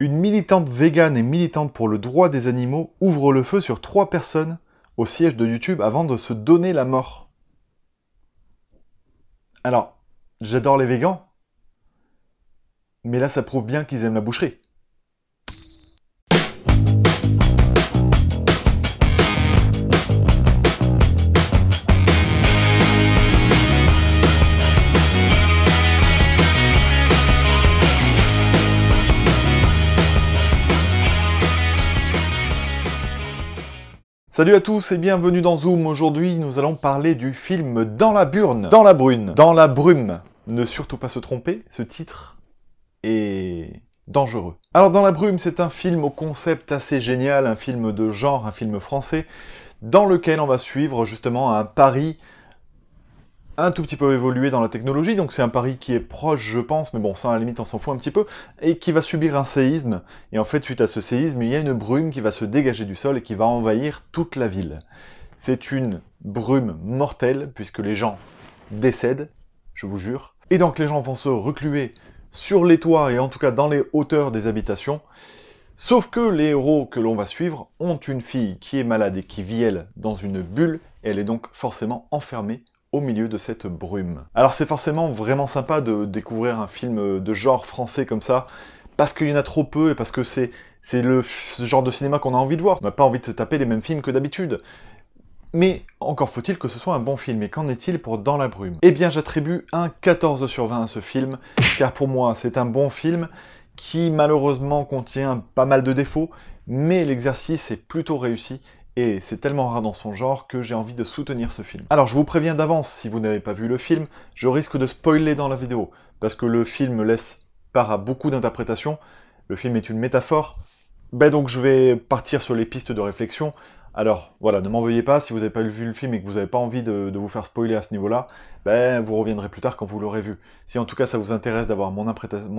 Une militante végane et militante pour le droit des animaux ouvre le feu sur 3 personnes au siège de YouTube avant de se donner la mort. Alors, j'adore les végans, mais là ça prouve bien qu'ils aiment la boucherie. Salut à tous et bienvenue dans Zoom. Aujourd'hui, nous allons parler du film Dans la burne. Dans la brune. Dans la brume. Ne surtout pas se tromper, ce titre est dangereux. Alors, Dans la brume, c'est un film au concept assez génial, un film de genre, un film français, dans lequel on va suivre justement un Paris un tout petit peu évolué dans la technologie, donc c'est un Paris qui est proche, je pense, mais bon, ça à la limite on s'en fout un petit peu, et qui va subir un séisme, et en fait, suite à ce séisme, il y a une brume qui va se dégager du sol et qui va envahir toute la ville. C'est une brume mortelle, puisque les gens décèdent, je vous jure, et donc les gens vont se recluer sur les toits, et en tout cas dans les hauteurs des habitations, sauf que les héros que l'on va suivre ont une fille qui est malade et qui vit, elle, dans une bulle, et elle est donc forcément enfermée au milieu de cette brume. Alors c'est forcément vraiment sympa de découvrir un film de genre français comme ça, parce qu'il y en a trop peu et parce que c'est ce genre de cinéma qu'on a envie de voir. On n'a pas envie de se taper les mêmes films que d'habitude. Mais encore faut-il que ce soit un bon film. Et qu'en est-il pour Dans la brume? Eh bien j'attribue un 14 sur 20 à ce film, car pour moi c'est un bon film qui malheureusement contient pas mal de défauts, mais l'exercice est plutôt réussi. Et c'est tellement rare dans son genre que j'ai envie de soutenir ce film. Alors je vous préviens d'avance, si vous n'avez pas vu le film, je risque de spoiler dans la vidéo, parce que le film laisse part à beaucoup d'interprétations, le film est une métaphore, donc je vais partir sur les pistes de réflexion. Alors voilà, ne m'en veuillez pas, si vous n'avez pas vu le film et que vous n'avez pas envie de vous faire spoiler à ce niveau-là, vous reviendrez plus tard quand vous l'aurez vu. Si en tout cas ça vous intéresse d'avoir mon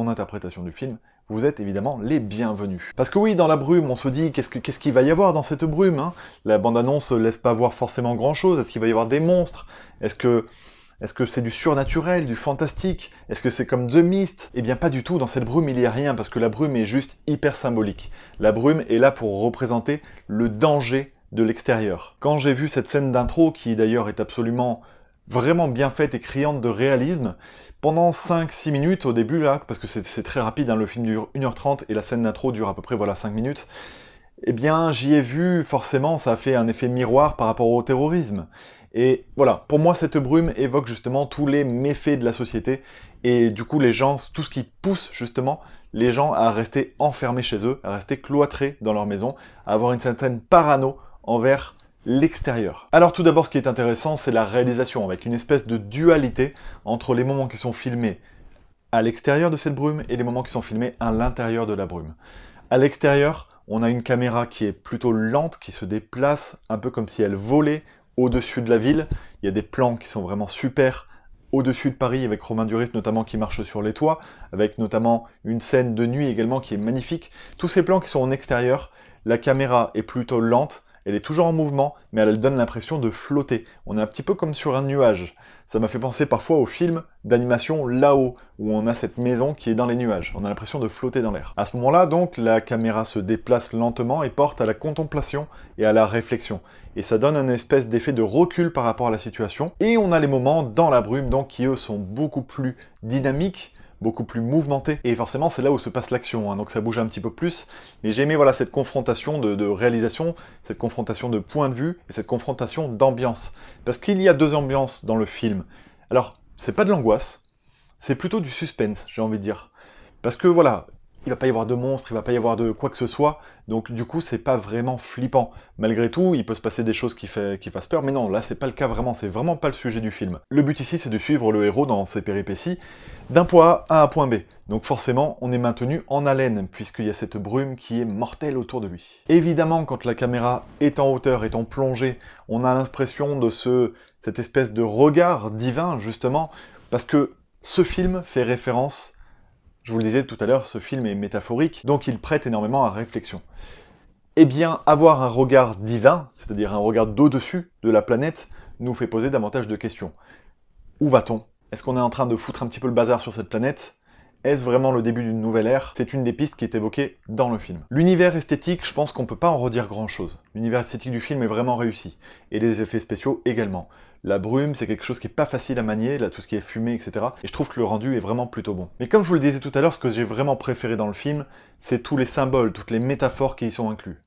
interprétation du film, vous êtes évidemment les bienvenus. Parce que oui, dans la brume, on se dit, qu'est-ce qu'il va y avoir dans cette brume, hein? La bande-annonce laisse pas voir forcément grand-chose, est-ce qu'il va y avoir des monstres? Est-ce que c'est du surnaturel, du fantastique? Est-ce que c'est comme The Mist? Eh bien pas du tout, dans cette brume il n'y a rien, parce que la brume est juste hyper symbolique. La brume est là pour représenter le danger de l'extérieur. Quand j'ai vu cette scène d'intro, qui d'ailleurs est absolument vraiment bien faite et criante de réalisme, pendant 5-6 minutes au début là, parce que c'est très rapide, hein, le film dure 1h30 et la scène d'intro dure à peu près 5 minutes, eh bien j'y ai vu, forcément ça a fait un effet miroir par rapport au terrorisme. Et voilà, pour moi cette brume évoque justement tous les méfaits de la société, et du coup les gens, tout ce qui pousse justement les gens à rester enfermés chez eux, à rester cloîtrés dans leur maison, à avoir une certaine parano envers l'extérieur. Alors tout d'abord, ce qui est intéressant, c'est la réalisation, avec une espèce de dualité entre les moments qui sont filmés à l'extérieur de cette brume et les moments qui sont filmés à l'intérieur de la brume. À l'extérieur, on a une caméra qui est plutôt lente, qui se déplace un peu comme si elle volait au-dessus de la ville. Il y a des plans qui sont vraiment super au-dessus de Paris, avec Romain Duris notamment qui marche sur les toits, avec notamment une scène de nuit également qui est magnifique. Tous ces plans qui sont en extérieur, la caméra est plutôt lente, elle est toujours en mouvement, mais elle donne l'impression de flotter. On est un petit peu comme sur un nuage. Ça m'a fait penser parfois au film d'animation Là-haut, où on a cette maison qui est dans les nuages. On a l'impression de flotter dans l'air. À ce moment-là, donc, la caméra se déplace lentement et porte à la contemplation et à la réflexion. Et ça donne un espèce d'effet de recul par rapport à la situation. Et on a les moments dans la brume, donc, qui eux sont beaucoup plus dynamiques, beaucoup plus mouvementé, et forcément c'est là où se passe l'action, hein, donc ça bouge un petit peu plus, mais j'ai aimé voilà, cette confrontation de réalisation, cette confrontation de point de vue, et cette confrontation d'ambiance, parce qu'il y a 2 ambiances dans le film. Alors, c'est pas de l'angoisse, c'est plutôt du suspense, j'ai envie de dire, parce que voilà, il va pas y avoir de monstres, il va pas y avoir de quoi que ce soit, donc du coup c'est pas vraiment flippant. Malgré tout, il peut se passer des choses qui fassent peur, mais non, là c'est pas le cas vraiment, c'est vraiment pas le sujet du film. Le but ici c'est de suivre le héros dans ses péripéties, d'un point A à un point B. Donc forcément, on est maintenu en haleine, puisqu'il y a cette brume qui est mortelle autour de lui. Évidemment, quand la caméra est en hauteur, est en plongée, on a l'impression de cette espèce de regard divin, justement, parce que ce film fait référence. Je vous le disais tout à l'heure, ce film est métaphorique, donc il prête énormément à réflexion. Eh bien, avoir un regard divin, c'est-à-dire un regard d'au-dessus de la planète, nous fait poser davantage de questions. Où va-t-on? Est-ce qu'on est en train de foutre un petit peu le bazar sur cette planète? Est-ce vraiment le début d'une nouvelle ère? C'est une des pistes qui est évoquée dans le film. L'univers esthétique, je pense qu'on peut pas en redire grand-chose. L'univers esthétique du film est vraiment réussi. Et les effets spéciaux également. La brume, c'est quelque chose qui est pas facile à manier, là, tout ce qui est fumé, etc. Et je trouve que le rendu est vraiment plutôt bon. Mais comme je vous le disais tout à l'heure, ce que j'ai vraiment préféré dans le film, c'est tous les symboles, toutes les métaphores qui y sont inclus.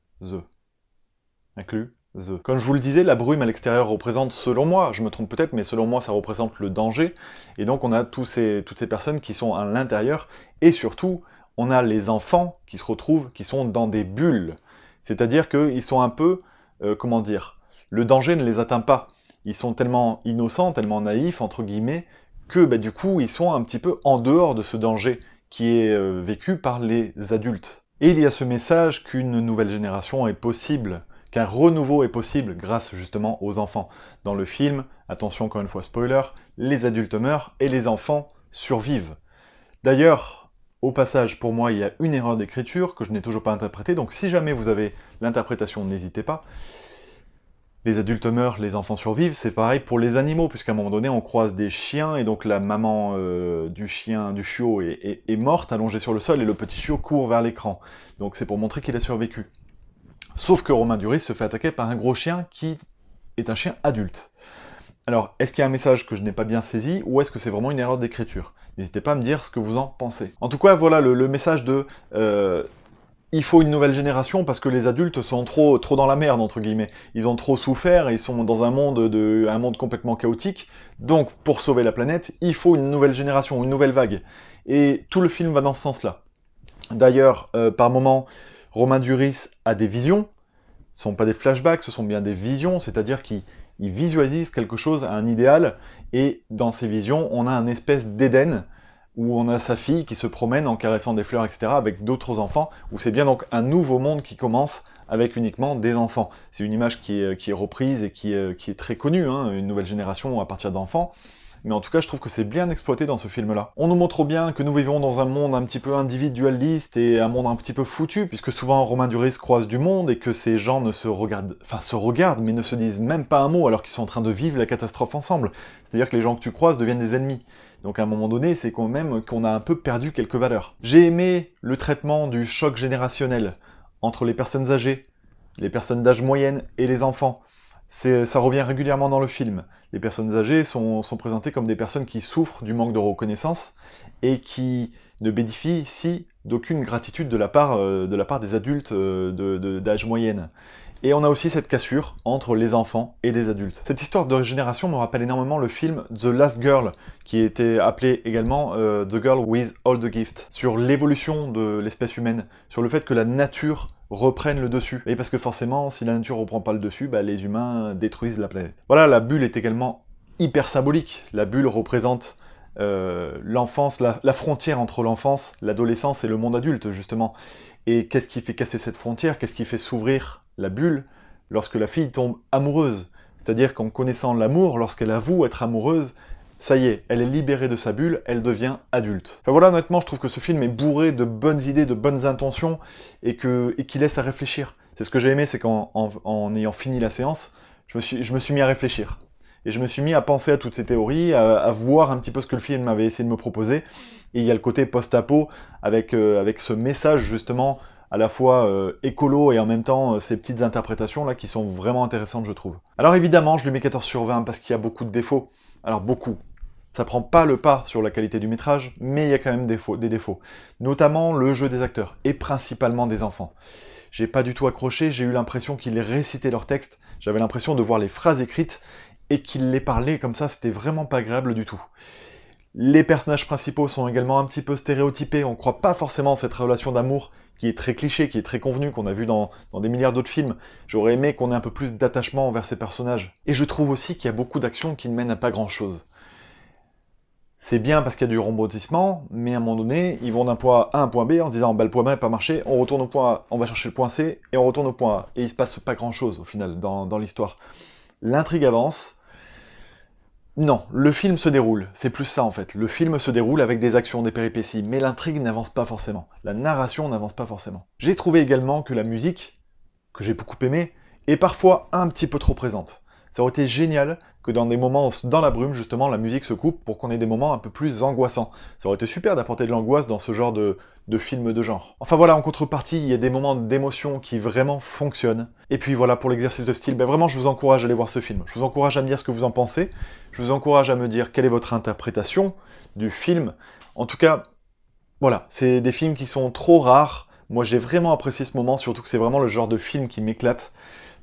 Comme je vous le disais, la brume à l'extérieur représente, selon moi, je me trompe peut-être, mais selon moi, ça représente le danger. Et donc on a toutes ces personnes qui sont à l'intérieur, et surtout, on a les enfants qui se retrouvent, qui sont dans des bulles. C'est-à-dire qu'ils sont un peu, comment dire, le danger ne les atteint pas. Ils sont tellement innocents, tellement naïfs, entre guillemets, que du coup, ils sont un petit peu en dehors de ce danger qui est vécu par les adultes. Et il y a ce message qu'une nouvelle génération est possible, qu'un renouveau est possible grâce justement aux enfants. Dans le film, attention encore une fois spoiler, les adultes meurent et les enfants survivent. D'ailleurs, au passage, pour moi, il y a une erreur d'écriture que je n'ai toujours pas interprétée, donc si jamais vous avez l'interprétation, n'hésitez pas. Les adultes meurent, les enfants survivent, c'est pareil pour les animaux, puisqu'à un moment donné, on croise des chiens, et donc la maman du chiot est morte, allongée sur le sol, et le petit chiot court vers l'écran. Donc c'est pour montrer qu'il a survécu. Sauf que Romain Duris se fait attaquer par un gros chien qui est un chien adulte. Alors, est-ce qu'il y a un message que je n'ai pas bien saisi, ou est-ce que c'est vraiment une erreur d'écriture? N'hésitez pas à me dire ce que vous en pensez. En tout cas, voilà le message de... il faut une nouvelle génération parce que les adultes sont trop dans la merde, entre guillemets. Ils ont trop souffert, et ils sont dans un monde complètement chaotique. Donc, pour sauver la planète, il faut une nouvelle génération, une nouvelle vague. Et tout le film va dans ce sens-là. D'ailleurs, par moments, Romain Duris a des visions. Ce ne sont pas des flashbacks, ce sont bien des visions, c'est-à-dire qu'il visualise quelque chose, un idéal, et dans ces visions, on a une espèce d'Éden, où on a sa fille qui se promène en caressant des fleurs, etc., avec d'autres enfants, où c'est bien donc un nouveau monde qui commence avec uniquement des enfants. C'est une image qui est reprise et qui est très connue, hein, une nouvelle génération à partir d'enfants, mais en tout cas je trouve que c'est bien exploité dans ce film-là. On nous montre bien que nous vivons dans un monde un petit peu individualiste et un monde un petit peu foutu, puisque souvent Romain Duris croise du monde et que ces gens se regardent, mais ne se disent même pas un mot alors qu'ils sont en train de vivre la catastrophe ensemble. C'est-à-dire que les gens que tu croises deviennent des ennemis. Donc à un moment donné, c'est quand même qu'on a un peu perdu quelques valeurs. J'ai aimé le traitement du choc générationnel entre les personnes âgées, les personnes d'âge moyenne et les enfants. Ça revient régulièrement dans le film. Les personnes âgées sont présentées comme des personnes qui souffrent du manque de reconnaissance et qui ne bénéficient d'aucune gratitude de la part des adultes d'âge moyenne. Et on a aussi cette cassure entre les enfants et les adultes. Cette histoire de génération me rappelle énormément le film The Last Girl, qui était appelé également The Girl with All the Gifts, sur l'évolution de l'espèce humaine, sur le fait que la nature reprenne le dessus. Et parce que forcément, si la nature reprend pas le dessus, les humains détruisent la planète. Voilà, la bulle est également hyper symbolique. La bulle représente l'enfance, la frontière entre l'enfance, l'adolescence et le monde adulte, justement. Et qu'est-ce qui fait casser cette frontière? Qu'est-ce qui fait s'ouvrir la bulle lorsque la fille tombe amoureuse? C'est-à-dire qu'en connaissant l'amour, lorsqu'elle avoue être amoureuse, ça y est, elle est libérée de sa bulle, elle devient adulte. Enfin voilà, honnêtement, je trouve que ce film est bourré de bonnes idées, de bonnes intentions, et qu'il laisse à réfléchir. C'est ce que j'ai aimé, c'est qu'en ayant fini la séance, je me suis mis à réfléchir. Et je me suis mis à penser à toutes ces théories, à voir un petit peu ce que le film avait essayé de me proposer. Et il y a le côté post-apo, avec ce message, justement, à la fois écolo et en même temps ces petites interprétations là qui sont vraiment intéressantes, je trouve. Alors évidemment, je lui mets 14 sur 20 parce qu'il y a beaucoup de défauts. Alors beaucoup. Ça prend pas le pas sur la qualité du métrage, mais il y a quand même des défauts. Notamment le jeu des acteurs, et principalement des enfants. J'ai pas du tout accroché, j'ai eu l'impression qu'ils récitaient leur texte, j'avais l'impression de voir les phrases écrites, et qu'ils les parlaient comme ça, c'était vraiment pas agréable du tout. Les personnages principaux sont également un petit peu stéréotypés, on croit pas forcément à cette relation d'amour qui est très cliché, qui est très convenue, qu'on a vu dans des milliards d'autres films. J'aurais aimé qu'on ait un peu plus d'attachement envers ces personnages. Et je trouve aussi qu'il y a beaucoup d'actions qui ne mènent à pas grand-chose. C'est bien parce qu'il y a du rebondissement, mais à un moment donné, ils vont d'un point A à un point B en se disant le point B n'a pas marché, on retourne au point A, on va chercher le point C, et on retourne au point A. Et il se passe pas grand-chose au final dans l'histoire. L'intrigue avance. Non, le film se déroule, c'est plus ça en fait. Le film se déroule avec des actions, des péripéties, mais l'intrigue n'avance pas forcément. La narration n'avance pas forcément. J'ai trouvé également que la musique, que j'ai beaucoup aimée, est parfois un petit peu trop présente. Ça aurait été génial que dans des moments dans la brume, justement, la musique se coupe pour qu'on ait des moments un peu plus angoissants. Ça aurait été super d'apporter de l'angoisse dans ce genre de film de genre. Enfin voilà, en contrepartie, il y a des moments d'émotion qui vraiment fonctionnent. Et puis voilà, pour l'exercice de style, ben vraiment, je vous encourage à aller voir ce film. Je vous encourage à me dire ce que vous en pensez. Je vous encourage à me dire quelle est votre interprétation du film. En tout cas, voilà, c'est des films qui sont trop rares. Moi, j'ai vraiment apprécié ce moment, surtout que c'est vraiment le genre de film qui m'éclate.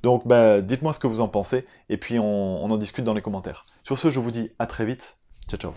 Donc, bah, dites-moi ce que vous en pensez, et puis on en discute dans les commentaires. Sur ce, je vous dis à très vite. Ciao, ciao.